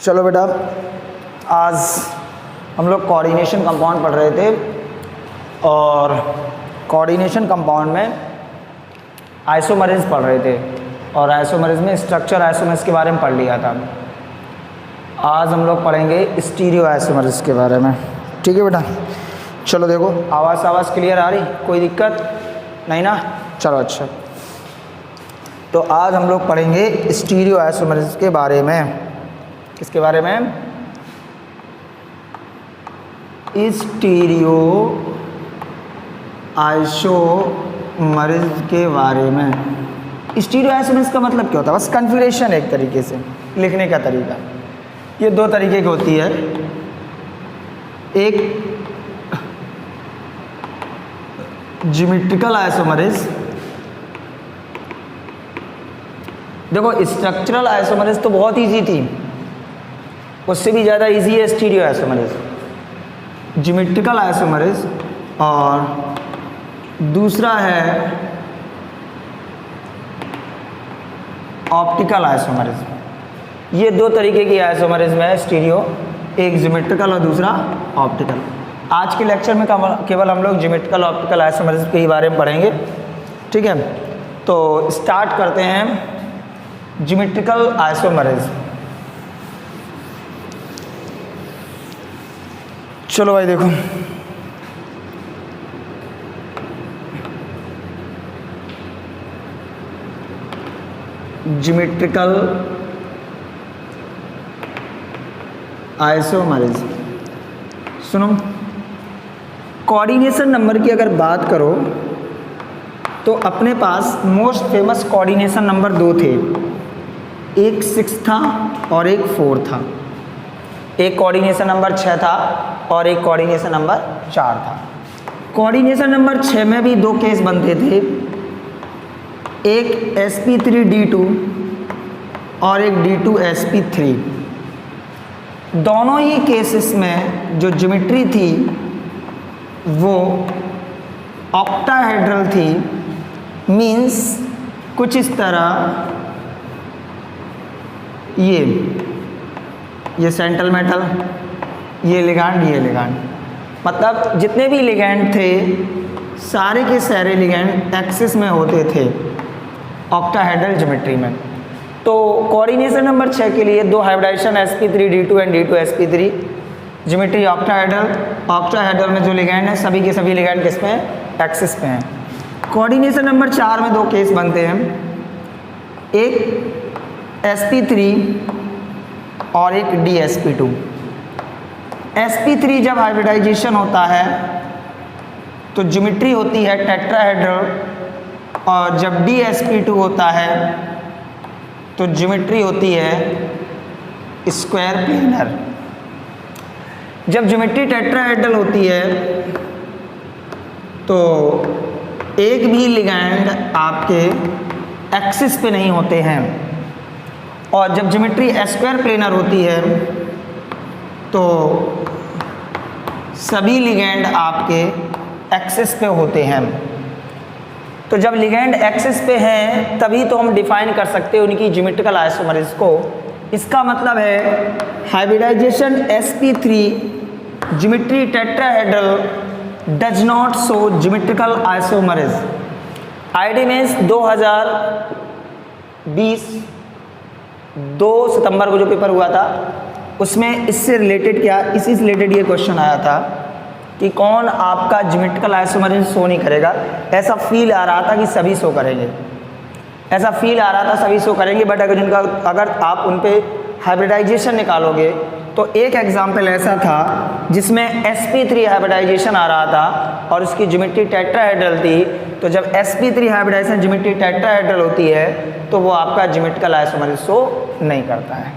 चलो बेटा, आज हम लोग कोऑर्डिनेशन कंपाउंड पढ़ रहे थे और कोऑर्डिनेशन कंपाउंड में आइसोमरेज पढ़ रहे थे और आइसोमरेज में स्ट्रक्चर आइसोमरेज के बारे में पढ़ लिया था। आज हम लोग पढ़ेंगे स्टीरियो आइसोमरेज के बारे में। ठीक है बेटा, चलो देखो आवाज़ क्लियर आ रही, कोई दिक्कत नहीं ना? चलो अच्छा, तो आज हम लोग पढ़ेंगे स्टीरियो आइसोमरेज के बारे में। किसके बारे में? स्टीरियो आइसोमरेज के बारे में। स्टीरियो आइसोमरेज का मतलब क्या होता है? बस कन्फिगरेशन, एक तरीके से लिखने का तरीका। ये दो तरीके की होती है, एक ज्योमेट्रिकल आइसोमरेज, देखो स्ट्रक्चरल आइसोमरेज तो बहुत इजी थी, उससे भी ज़्यादा इजी है स्टीरियो आइसोमरेज। ज्योमेट्रिकल आइसोमरेज और दूसरा है ऑप्टिकल आइसोमरेज। ये दो तरीके की आइसोमरेज में है स्टीरियो, एक ज्योमेट्रिकल और दूसरा ऑप्टिकल। आज के लेक्चर में केवल हम लोग ज्योमेट्रिकल ऑप्टिकल आइसोमरेज के बारे में पढ़ेंगे। ठीक है, तो स्टार्ट करते हैं ज्योमेट्रिकल आइसोमरेज। चलो भाई देखो, ज्योमेट्रिकल आइसोमरेज सुनो, कोऑर्डिनेशन नंबर की अगर बात करो तो अपने पास मोस्ट फेमस कोऑर्डिनेशन नंबर दो थे, एक 6 था और एक 4 था। एक कोऑर्डिनेशन नंबर 6 था और एक कोऑर्डिनेशन नंबर 4 था। कोऑर्डिनेशन नंबर 6 में भी दो केस बनते थे, एक sp3d2 और एक d2sp3। दोनों ही केसेस में जो ज्योमेट्री थी वो ऑक्टाहेड्रल थी, मीन्स कुछ इस तरह, ये सेंट्रल मेटल, ये लिगांड, ये लिगांड, मतलब जितने भी लिगैंड थे सारे के सारे लिगैंड एक्सिस में होते थे ऑक्टाहेड्रल ज्योमेट्री में। तो कोऑर्डिनेशन नंबर 6 के लिए दो hybridisation sp3d2 and d2sp3, geometry octahedral में जो लिगैंड है सभी के सभी लिगैंड किस पे हैं? एक्सिस पे हैं। कोऑर्डिनेशन नंबर 4 में दो केस बनते हैं, एक sp3 और एक dsp2। sp3 जब हाइब्रिडाइजेशन होता है तो ज्योमेट्री होती है टेट्राहेड्रल, और जब dsp2 होता है तो ज्योमेट्री होती है स्क्वायर प्लेनर। जब ज्योमेट्री टेट्राहेड्रल होती है तो एक भी लिगैंड आपके एक्सिस पे नहीं होते हैं, और जब ज्योमेट्री स्क्वायर प्लेनर होती है तो सभी लिगैंड आपके एक्सिस पे होते हैं। तो जब लिगैंड एक्सिस पे हैं तभी तो हम डिफाइन कर सकते हैं उनकी ज्योमेट्रिकल आइसोमरेज को। इसका मतलब है hybridization sp3 geometry tetrahedral does not show geometrical isomerism. आईडीमेंस 2020 2 सितंबर को जो पेपर हुआ था उसमें इससे रिलेटेड इसी से रिलेटेड ये क्वेश्चन आया था कि कौन आपका ज्योमेट्रिकल आइसोमरेज शो नहीं करेगा। ऐसा फील आ रहा था कि सभी शो करेंगे, बट अगर आप उन पे हाइब्रिडाइजेशन निकालोगे तो एक एग्जाम्पल ऐसा था जिसमें sp3 हाइब्रिडाइजेशन आ रहा था और उसकी ज्योमेट्री टेट्राहेड्रल थी। तो जब sp3 हाइब्रिडाइजेशन ज्योमेट्री टेट्राहेड्रल होती है तो वो आपका ज्योमेट्रिकल आइसोमरेज शो नहीं करता है।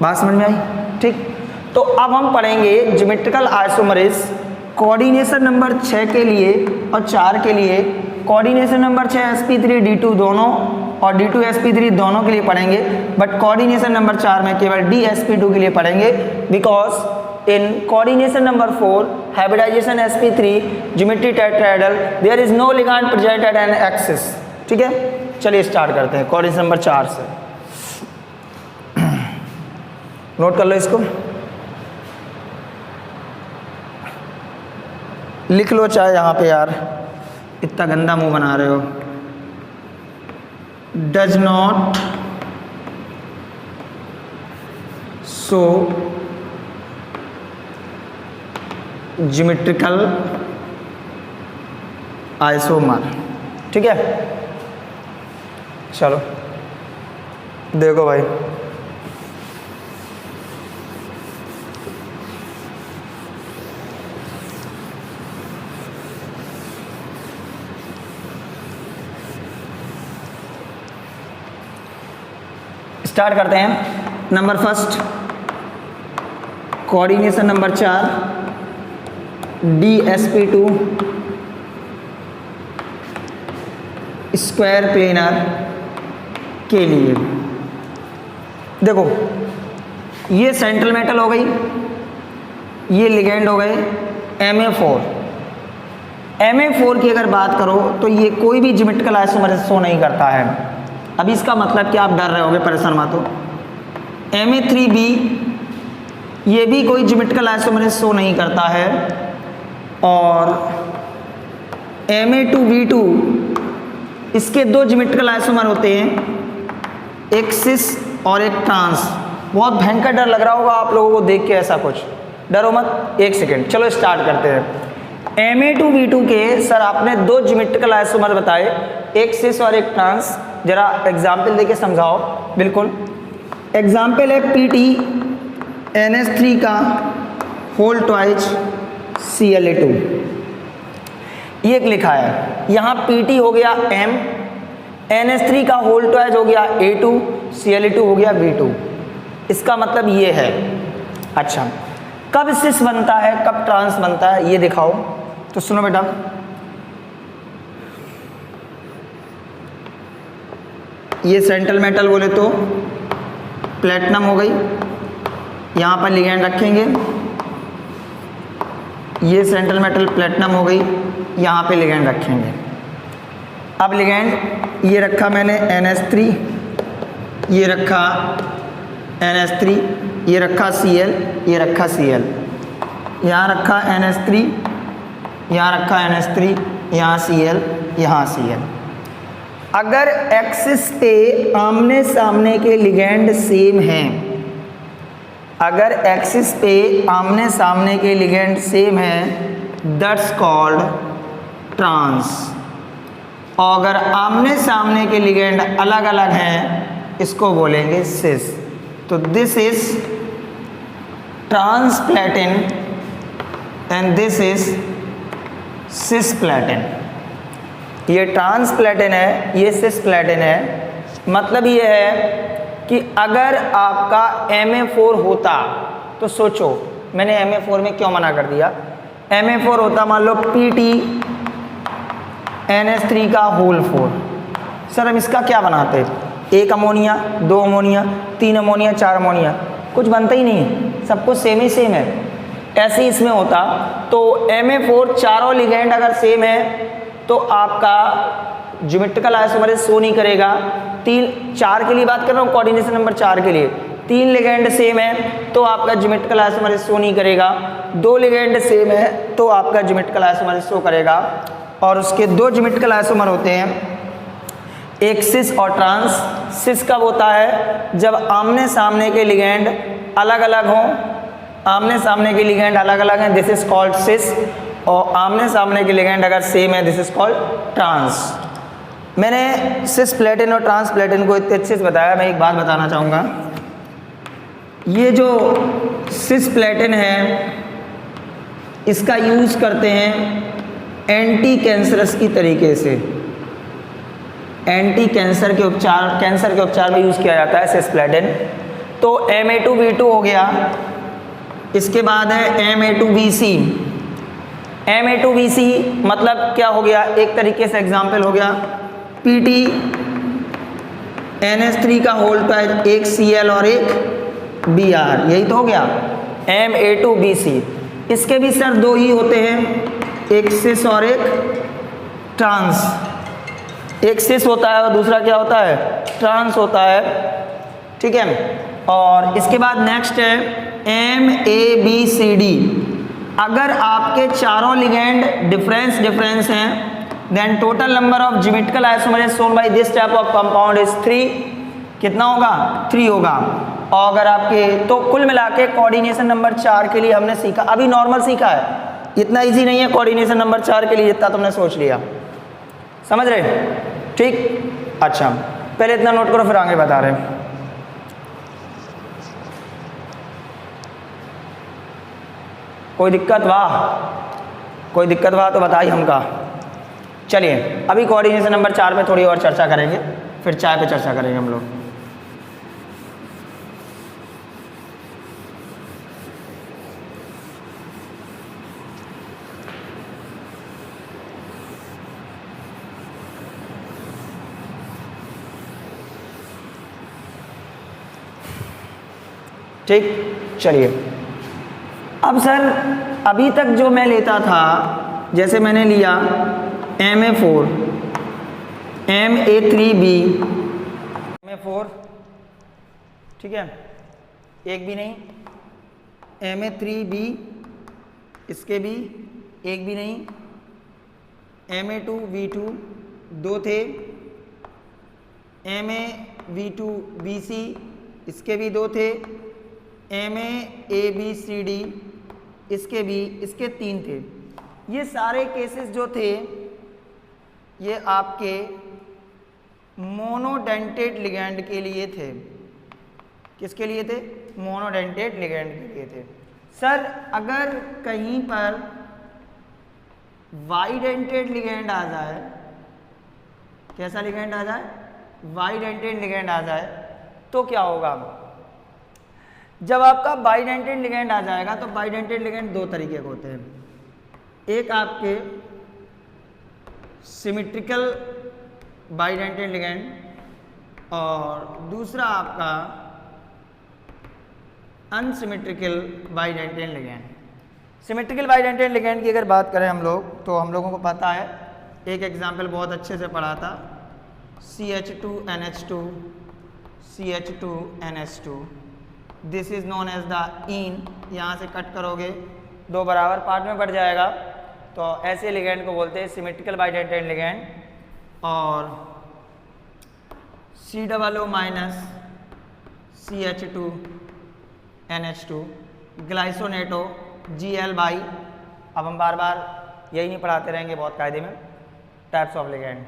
बात समझ में आई? ठीक, तो अब हम पढ़ेंगे ज्योमेट्रिकल आइसोमरेज कोऑर्डिनेशन नंबर 6 के लिए और 4 के लिए। कोऑर्डिनेशन नंबर 6 sp3d2 दोनों और d2sp3 दोनों के लिए पढ़ेंगे, बट कोऑर्डिनेशन नंबर 4 में केवल dsp2 के लिए पढ़ेंगे, because in coordination number 4 hybridization sp3 geometry tetrahedral there is no ligand present at an axis. ठीक है, चलिए स्टार्ट करते हैं कोऑर्डिनेशन नंबर 4 से। नोट कर लो इसको, लिख लो चाहे यहाँ पे, यार इतना गंदा मुंह बना रहे हो। Does not show geometrical isomer. ठीक है, चलो देखो भाई, स्टार्ट करते हैं। Number first, coordination number 4, DSP2 square planar के लिए। देखो ये सेंट्रल मेटल हो गई, ये लिगेंड हो गए Ma4। Ma4 की अगर बात करो तो ये कोई भी ज्योमेट्रिकल आइसोमर शो नहीं करता है। अभी इसका मतलब क्या, आप डर रहे होगे, परेशान मत हो। Ma3B ये भी कोई ज्योमेट्रिकल आइसोमर शो नहीं करता है, और Ma2B2 इसके दो ज्योमेट्रिकल आइसोमर होते हैं, एक सिस और एक ट्रांस। बहुत भयंकर डर लग रहा होगा आप लोगों को देख के, ऐसा कुछ डरो मत, एक सेकेंड, चलो स्टार्ट करते हैं। Ma2B2 के सर आपने दो ज्योमेट्रिकल आइसोमर बताए, एक सिस और एक ट्रांस, जरा एग्जाम्पल देके समझाओ। बिल्कुल, एग्जाम्पल है PT NH3 का होल ट्वाइस Cla2, ये एक लिखा है। यहाँ PT हो गया M, NH3 का होल ट्वाइस हो गया A2, Cla2 हो गया B2। इसका मतलब ये है। अच्छा, कब सिस बनता है, कब ट्रांस बनता है, ये दिखाओ। तो सुनो बेटा, ये सेंट्रल मेटल बोले तो प्लेटिनम हो गई, यहाँ पर लिगेंड रखेंगे। ये सेंट्रल मेटल प्लेटिनम हो गई, यहाँ पे लिगेंड रखेंगे। अब लिगेंड ये रखा मैंने NH3, ये रखा NH3, ये रखा Cl, ये रखा Cl, यहाँ रखा NH3, यहाँ रखा NH3, यहाँ Cl, यहाँ Cl। अगर एक्सिस पे आमने सामने के लिगेंड सेम हैं, अगर एक्सिस पे आमने सामने के लिगेंड सेम हैं, दैट्स कॉल्ड ट्रांस। और अगर आमने सामने के लिगेंड अलग अलग हैं, इसको बोलेंगे सिस। तो this is transplatin and this is cisplatin. ये ट्रांसप्लेटिन है, ये सिसप्लेटिन है। मतलब ये है कि अगर आपका Ma4 होता, तो सोचो मैंने Ma4 में क्यों मना कर दिया। Ma4 होता मान लो PT NH3 का होल 4, सर हम इसका क्या बनाते, एक अमोनिया, दो अमोनिया, तीन अमोनिया, चार अमोनिया, कुछ बनता ही नहीं, सब कुछ सेम ही सेम है। ऐसे ही इसमें होता। तो Ma4 चारों लिगेंड अगर सेम है तो आपका ज्योमेट्रिकल आइसोमरेज शो नहीं करेगा। 4 के लिए बात कर रहा हूँ, कोऑर्डिनेशन नंबर 4 के लिए 3 लिगेंड सेम है तो आपका ज्योमेट्रिकल आइसोमरेज शो नहीं करेगा। 2 लिगेंड सेम है तो आपका ज्योमेट्रिकल आइसोमरेज शो करेगा। और उसके 2 ज्योमेट्रिकल आइसोमर होते हैं, एक सिस और ट्रांस। सिस कब होता है, जब आमने सामने के लिगेंड अलग अलग हों। आमने सामने के लिगेंड अलग अलग हैं, दिस इज कॉल्ड सिस। और आमने सामने के लिगेंड अगर सेम है, दिस इज कॉल्ड ट्रांस। मैंने सिसप्लेटिन और ट्रांसप्लेटिन को इतने अच्छे से बताया। मैं एक बात बताना चाहूँगा, ये जो सिसप्लेटिन है इसका यूज़ करते हैं एंटी कैंसरस की तरीके से। एंटी कैंसर के उपचार में यूज़ किया जाता है सिसप्लेटिन। तो Ma2B2 हो गया, इसके बाद है Ma2BC। Ma2BC मतलब क्या हो गया, एक तरीके से एग्जाम्पल हो गया PT NH3 का होल ट्वाइस, एक Cl और एक Br, यही तो हो गया Ma2BC। इसके भी सर 2 ही होते हैं, एक सिस और एक ट्रांस। एक सिस होता है और दूसरा क्या होता है, ट्रांस होता है। ठीक है, और इसके बाद नेक्स्ट है MABCD। अगर आपके चारों लिगेंड डिफरेंस हैं, then total number of geometrical isomers shown by this type of compound is 3। कितना होगा? 3 होगा। और अगर आपके तो कुल मिला के कोऑर्डिनेशन नंबर 4 के लिए हमने सीखा, अभी नॉर्मल सीखा है, इतना इजी नहीं है कोऑर्डिनेशन नंबर 4 के लिए जितना तुमने सोच लिया। समझ रहे? ठीक, अच्छा पहले इतना नोट करो फिर आगे बता रहे हैं। कोई दिक्कत वाह तो बताइए हमका। चलिए अभी कोऑर्डिनेशन नंबर 4 पे थोड़ी और चर्चा करेंगे, फिर चाय पे चर्चा करेंगे हम लोग। ठीक, चलिए अब सर अभी तक जो मैं लेता था, जैसे मैंने लिया MA4, MA3B, MA4, ठीक है, एक भी नहीं, MA3B, इसके भी एक भी नहीं, MA2B2 2 थे, MAV2BC इसके भी 2 थे, MAABCD इसके 3 थे। ये सारे केसेस जो थे ये आपके मोनोडेंटेड लिगैंड के लिए थे। किसके लिए थे? मोनोडेंटेड लिगैंड के लिए थे। सर अगर कहीं पर बाइडेंटेड लिगैंड आ जाए, कैसा लिगैंड आ जाए? बाइडेंटेड लिगैंड आ जाए तो क्या होगा? जब आपका बाइडेंटेड लिगैंड आ जाएगा तो बाइडेंटेड लिगैंड 2 तरीके के होते हैं। एक आपके सिमेट्रिकल बाइडेंटेड लिगैंड और दूसरा आपका unsymmetrical bidentate ligand. Symmetrical bidentate ligand की अगर बात करें हम लोग तो हम लोगों को पता है, एक एग्जाम्पल बहुत अच्छे से पढ़ा था, CH2NH2 CH2NH2, this is known as the en. यहाँ से कट करोगे 2 बराबर पार्ट में बढ़ जाएगा, तो ऐसे लिगैंड को बोलते हैं सिमेट्रिकल बाइडेंटेड लिगैंड। और COO minus CH2NH2 ग्लाइसोनेटो Gl by, अब हम बार बार यही नहीं पढ़ाते रहेंगे बहुत कायदे में, टाइप्स ऑफ लिगैंड।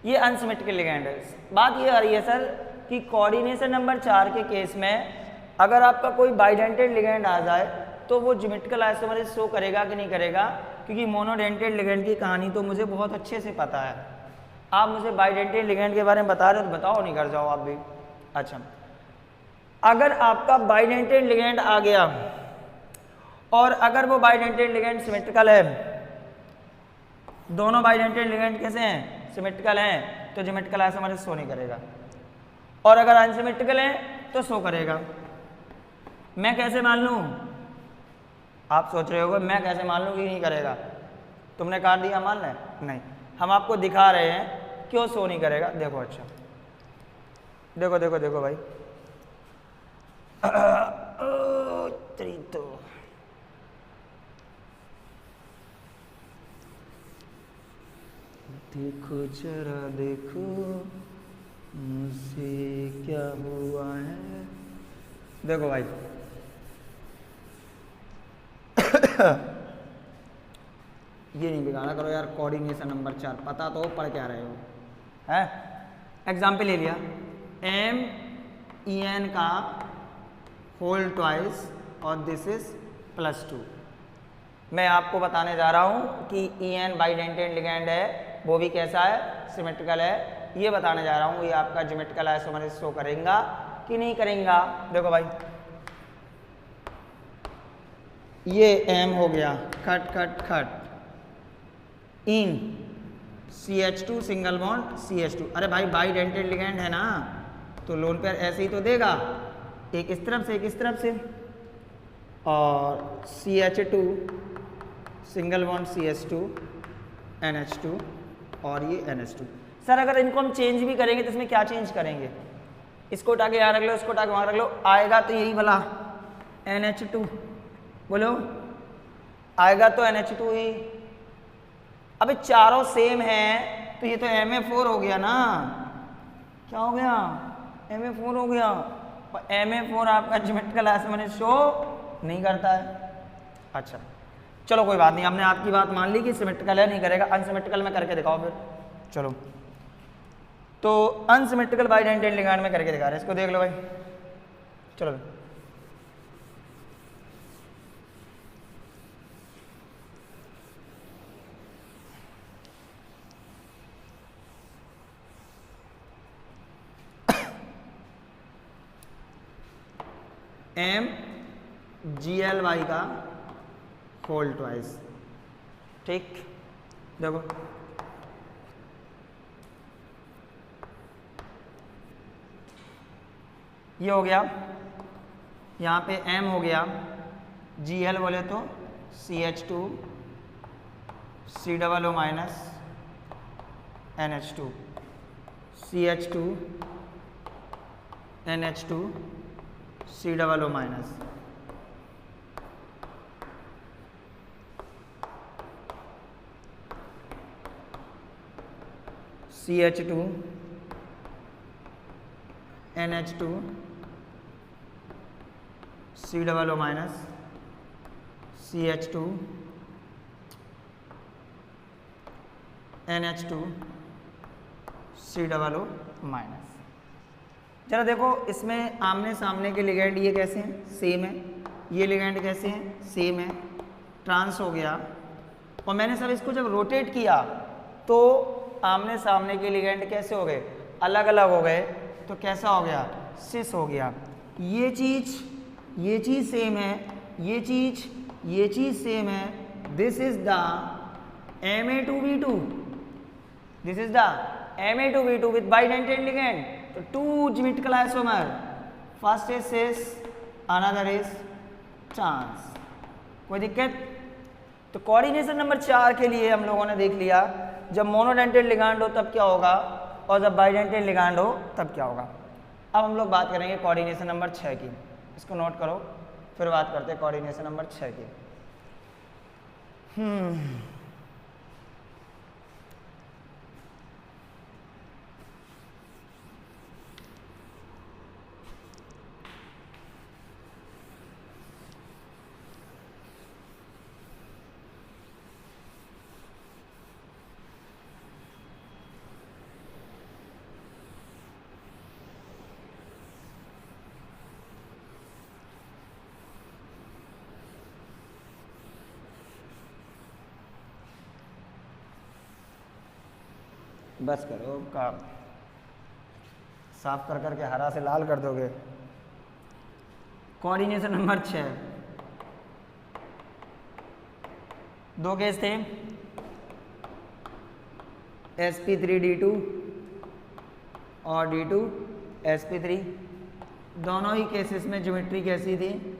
ये अनसिमेट्रिकल लिगैंड है। बात ये आ रही है सर कि कोऑर्डिनेशन नंबर 4 के केस में अगर आपका कोई बाइडेंटेड लिगैंड आ जाए तो वो ज्योमेट्रिकल आइसोमर्स शो करेगा कि नहीं करेगा? क्योंकि मोनोडेंटेड लिगैंड की कहानी तो मुझे बहुत अच्छे से पता है। आप मुझे बाइडेंटेड लिगैंड के बारे में बता रहे हो तो बताओ, नहीं कर जाओ आप भी। अच्छा, अगर आपका बाइडेंटेड लिगैंड आ गया और अगर वो बाइडेंटेड लिगैंड सिमेट्रिकल है, दोनों बाइडेंटेड लिगैंड कैसे हैं? सिमेट्रिकल हैं, तो ज्योमेट्रिकल आइसोमर्स शो नहीं करेगा। और अगर अनसिमेट्रिकल है तो शो करेगा। मैं कैसे मान लूँ? आप सोच रहे होगे मैं कैसे मान लूँ कि नहीं करेगा? तुमने काट दिया मान लें? नहीं, हम आपको दिखा रहे हैं क्यों शो नहीं करेगा। देखो, अच्छा देखो देखो देखो भाई, तो देखो जरा देखो मुझसे क्या हुआ है। देखो भाई ये नहीं बिगाड़ा करो यार, कोऑर्डिनेशन नंबर 4 पता तो पढ़ क्या रहे हो है। एग्जाम्पल ले लिया MEN का होल ट्वाइस और दिस इज +2। मैं आपको बताने जा रहा हूँ कि EN बाइडेंटेड लिगैंड है, वो भी कैसा है? सिमेट्रिकल है। ये बताने जा रहा हूँ ये आपका ज्योमेट्रिकल आइसोमर्स शो करेगा कि नहीं करेगा। देखो भाई ये M हो गया, खट खट खट, इन CH2 सिंगल बॉन्ड CH2। अरे भाई बाइडेंटेड लिगैंड है ना, तो लोन पेयर ऐसे ही तो देगा, एक इस तरफ से एक इस तरफ से। और CH2 single bond CH2 NH2 और ये NH2। सर अगर इनको हम चेंज भी करेंगे तो इसमें क्या चेंज करेंगे? इसको उठा के यहाँ रख लो, इसको उठा के वहाँ रख लो, आएगा तो यही वाला NH2, बोलो आएगा तो NH2 ही। अबे चारों सेम है तो ये तो Ma4 हो गया ना, क्या हो गया, Ma4 हो गया। Ma4 आपका ज्योमेट्रिकल आइसोमर शो नहीं करता है। अच्छा चलो कोई बात नहीं, हमने आपकी बात मान ली कि सिमेट्रिकल है, नहीं करेगा, अनसिमेट्रिकल में करके दिखाओ फिर। चलो तो अनसिमेट्रिकल बाइडेंटेड लिगैंड में करके दिखा रहे हैं, इसको देख लो भाई। चलो MgLy का होल ट्वाइस, ठीक। देखो ये हो गया, यहाँ पे M हो गया, Gl बोले तो CH2 COO minus NH2 CH2 NH2 COO minus. CH2 NH2 COO minus CH2 NH2 COO minus. जरा देखो इसमें आमने सामने के लिगेंड ये कैसे हैं, सेम है, ये लिगेंड कैसे हैं, सेम है, ट्रांस हो गया। और मैंने सब इसको जब रोटेट किया तो आमने सामने के लिगेंड कैसे हो गए, अलग अलग हो गए, तो कैसा हो गया, सिस हो गया। ये चीज़ सेम है, ये चीज़ सेम है। This is the Ma2B2, this is the Ma2B2 with bidentate ligand. तो two geometrical isomer, first is cis, another is trans. कोई दिक्कत? तो कोऑर्डिनेशन नंबर 4 के लिए हम लोगों ने देख लिया, जब मोनोडेंटेड लिगैंड हो तब क्या होगा और जब बाइडेंटेड लिगैंड हो तब क्या होगा। अब हम लोग बात करेंगे कोऑर्डिनेशन नंबर 6 की, इसको नोट करो, फिर बात करते हैं कोऑर्डिनेशन नंबर 6 की। बस करो काम, साफ कर करके हरा से लाल कर दोगे। कोऑर्डिनेशन नंबर 6, दो केस थे, sp3d2 और d2 sp3। दोनों ही केसेस में ज्योमेट्री कैसी थी,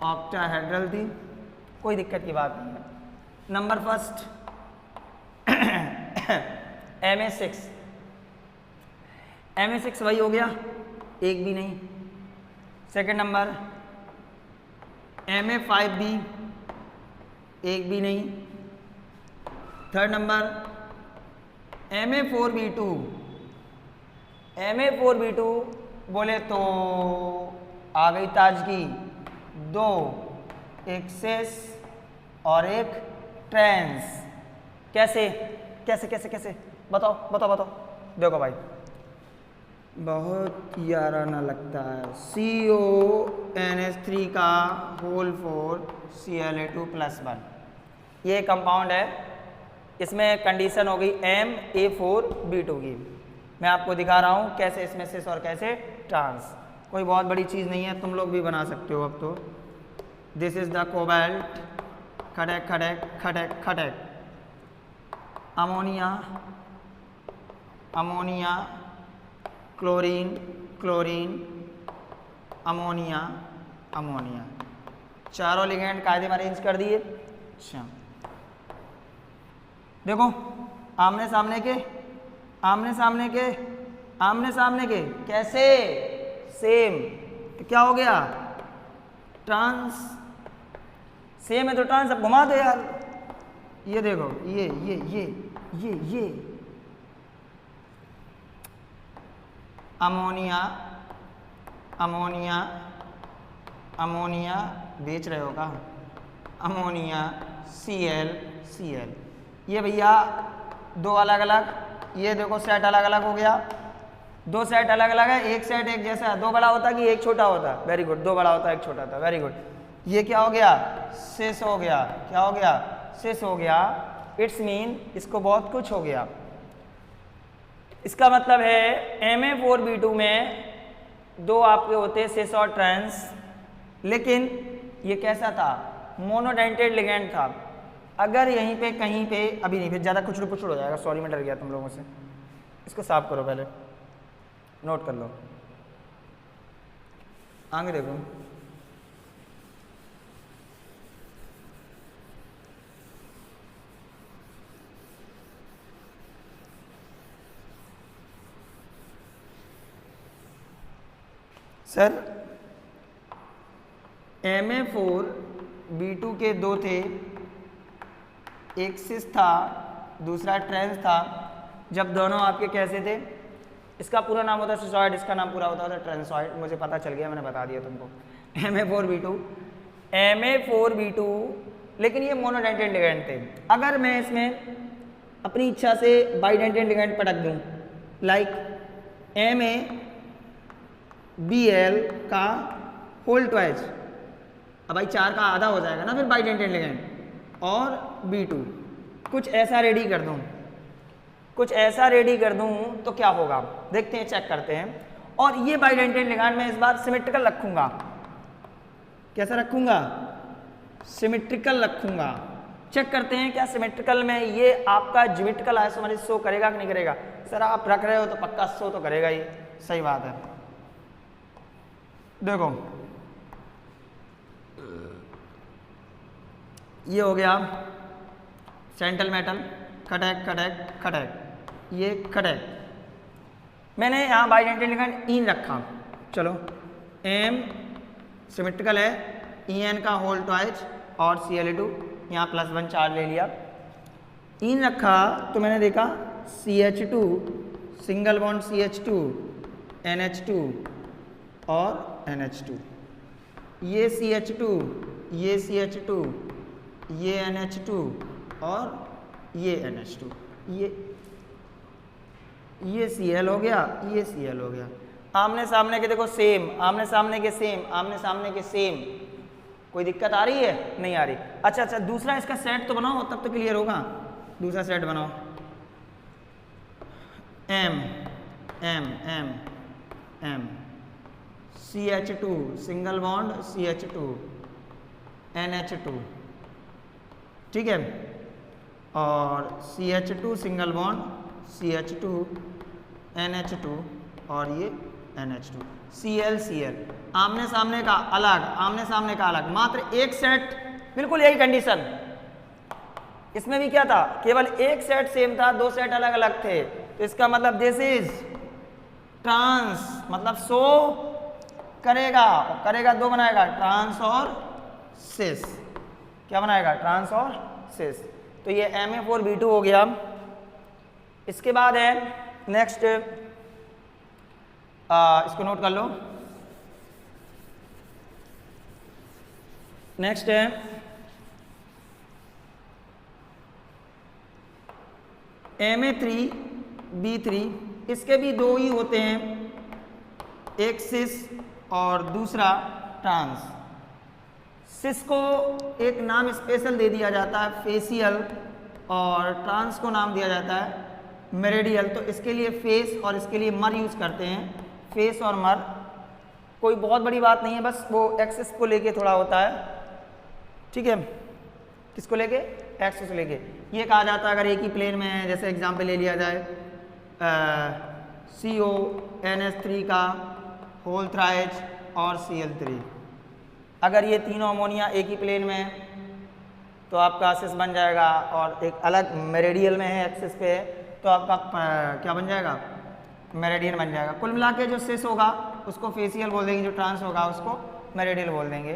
ऑक्टाहेड्रल थी, कोई दिक्कत की बात नहीं है। नंबर फर्स्ट Ma6 वही हो गया, एक भी नहीं। सेकंड नंबर Ma5b, एक भी नहीं। थर्ड नंबर Ma4b2 बोले तो आ गई ताजगी, दो, एक सेस और एक ट्रांस। कैसे कैसे कैसे कैसे बताओ बताओ बताओ। देखो भाई बहुत याराना लगता है, CONH3 का होल 4 Cla2+1, ये कंपाउंड है, इसमें कंडीशन हो गई Ma4b2 की। मैं आपको दिखा रहा हूँ कैसे इसमें सिस और कैसे ट्रांस, कोई बहुत बड़ी चीज़ नहीं है, तुम लोग भी बना सकते हो अब तो। दिस इज द कोबाल्ट, खड़क खड़क खड़क खड़क, ammonia ammonia, chlorine chlorine, ammonia ammonia, चारों लिगेंड कायदे में अरेंज कर दिए। अच्छा देखो आमने सामने के आमने सामने के कैसे, सेम, तो क्या हो गया ट्रांस, सेम है तो ट्रांस। अब घुमा दो यार, ये देखो ये अमोनिया, अमोनिया, अमोनिया बेच रहे हो का, अमोनिया Cl Cl, ये भैया दो अलग अलग, ये देखो सेट अलग अलग हो गया, दो सेट अलग अलग है, एक सेट एक जैसा है। दो बड़ा होता है कि एक छोटा होता है, वेरी गुड, दो बड़ा होता है एक छोटा होता है, वेरी गुड। ये क्या हो गया, सिस हो गया, क्या हो गया, सिस हो गया। इट्स मीन इसको बहुत कुछ हो गया। इसका मतलब है Ma4B2 में दो आपके होते हैं सिस और ट्रांस, लेकिन ये कैसा था, मोनोडेंटेड लिगेंड था। अगर यहीं पे कहीं पे, अभी नहीं, फिर ज़्यादा कुचड़ पुचड़ हो जाएगा, सॉरी मैं डर गया तुम लोगों से। इसको साफ करो पहले, नोट कर लो, आगे देखो। सर Ma4B2 के दो थे, एक सिस था दूसरा ट्रांस था। जब दोनों आपके कैसे थे, इसका पूरा नाम होता है सिसॉइड, इसका नाम पूरा होता है ट्रांसॉइड। मुझे पता चल गया, मैंने बता दिया तुमको। Ma4B2, लेकिन ये मोनोडेंटेड लिगेंड थे। अगर मैं इसमें अपनी इच्छा से बाइडेंटेड लिगेंड पटक दूं, लाइक MaBl का होल ट्वाइस, अब भाई 4 का आधा हो जाएगा ना फिर बाइडेंटेड लिगेंड, और B2 कुछ ऐसा रेडी कर दूं, कुछ ऐसा रेडी कर दूं तो क्या होगा, देखते हैं, चेक करते हैं। और ये बाइडेंटेड लिगेंड में इस बार सिमेट्रिकल रखूंगा। कैसा रखूंगा, सिमेट्रिकल रखूंगा। चेक करते हैं क्या सिमेट्रिकल में ये आपका ज्योमेट्रिकल आइसोमरेज शो करेगा कि नहीं करेगा। सर आप रख रहे हो तो पक्का शो तो करेगा ही, सही बात है। देखो ये हो गया सेंट्रल मेटल, खटैक खटैक खटैक, ये खटैक। मैंने यहाँ बाइडेंटेड लिगेंड इन रखा, चलो M सिमेट्रिकल है, En का होल ट्वाइस और Cl2, यहाँ +1 चार्ज ले लिया। इन रखा तो मैंने देखा CH2 single bond CH2 NH2 और NH2, ये CH2, ये CH2, ये NH2 और ये NH2, ये Cl हो गया, ये Cl हो गया। आमने सामने के देखो सेम, आमने सामने के सेम, आमने सामने के सेम। कोई दिक्कत आ रही है, नहीं आ रही। अच्छा अच्छा, दूसरा इसका सेट तो बनाओ, तब तो क्लियर होगा। दूसरा सेट बनाओ, M M M M CH2 single bond CH2 NH2, ठीक है, और CH2 single bond CH2 NH2 और ये NH2, Cl Cl। आमने सामने का अलग, आमने सामने का अलग, मात्र एक सेट, बिल्कुल यही कंडीशन। इसमें भी क्या था, केवल एक सेट सेम था, दो सेट अलग अलग थे। तो इसका मतलब दिस इज ट्रांस, मतलब शो करेगा, और करेगा दो बनाएगा, ट्रांस और सिस। क्या बनाएगा, ट्रांस और सिस। तो ये Ma4B2 हो गया। इसके बाद है नेक्स्ट, इसको नोट कर लो। नेक्स्ट है Ma3B3, इसके भी दो ही होते हैं, एक सिस और दूसरा ट्रांस। सिस को एक नाम स्पेशल दे दिया जाता है फेसियल, और ट्रांस को नाम दिया जाता है मेरिडियल। तो इसके लिए फेस और इसके लिए मर यूज़ करते हैं, फेस और मर। कोई बहुत बड़ी बात नहीं है, बस वो एक्सिस को लेके थोड़ा होता है, ठीक है। किसको लेके, एक्सिस को लेके। ये कहा जाता है अगर एक ही प्लेन में है, जैसे एग्जाम्पल ले लिया जाए CONH3 का होल थ्राइज और Cl3, अगर ये तीनों अमोनिया एक ही प्लेन में है तो आपका सिस बन जाएगा, और एक अलग मेरिडियल में है, एक्सिस पे है, तो आपका क्या बन जाएगा, मेरिडियन बन जाएगा। कुल मिला के जो सिस होगा उसको फेसियल बोल देंगे, जो ट्रांस होगा उसको मेरिडियल बोल देंगे।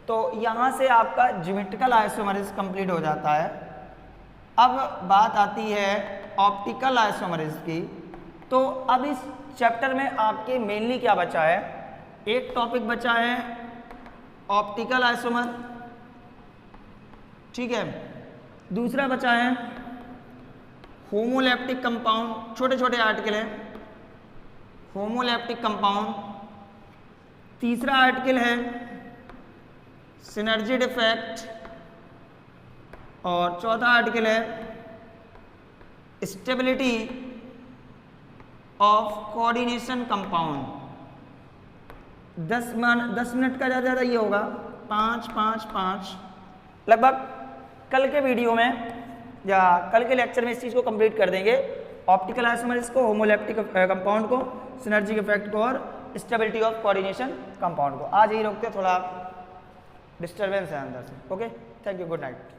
तो यहाँ से आपका ज्योमेट्रिकल आइसोमेरिज्म कंप्लीट हो जाता है। अब बात आती है ऑप्टिकल आइसोमेरिज्म की। तो अब इस चैप्टर में आपके मेनली क्या बचा है, एक टॉपिक बचा है ऑप्टिकल आइसोमर, ठीक है, दूसरा बचा है होमोलैप्टिक कंपाउंड, छोटे छोटे आर्टिकल हैं होमोलैप्टिक कंपाउंड, तीसरा आर्टिकल है सिनर्जी डिफेक्ट, और चौथा आर्टिकल है stability of coordination compound. 10 minute का ज़्यादा ये होगा, 5 लगभग। कल के वीडियो में या कल के लेक्चर में इस चीज़ को कंप्लीट कर देंगे, ऑप्टिकल आइसोमेरिज्म को, होमोलैप्टिक कंपाउंड को, सिनर्जी इफेक्ट को और स्टेबिलिटी ऑफ कोऑर्डिनेशन कंपाउंड को। आज यही रोकते, थोड़ा डिस्टर्बेंस है अंदर से। Okay, thank you, good night.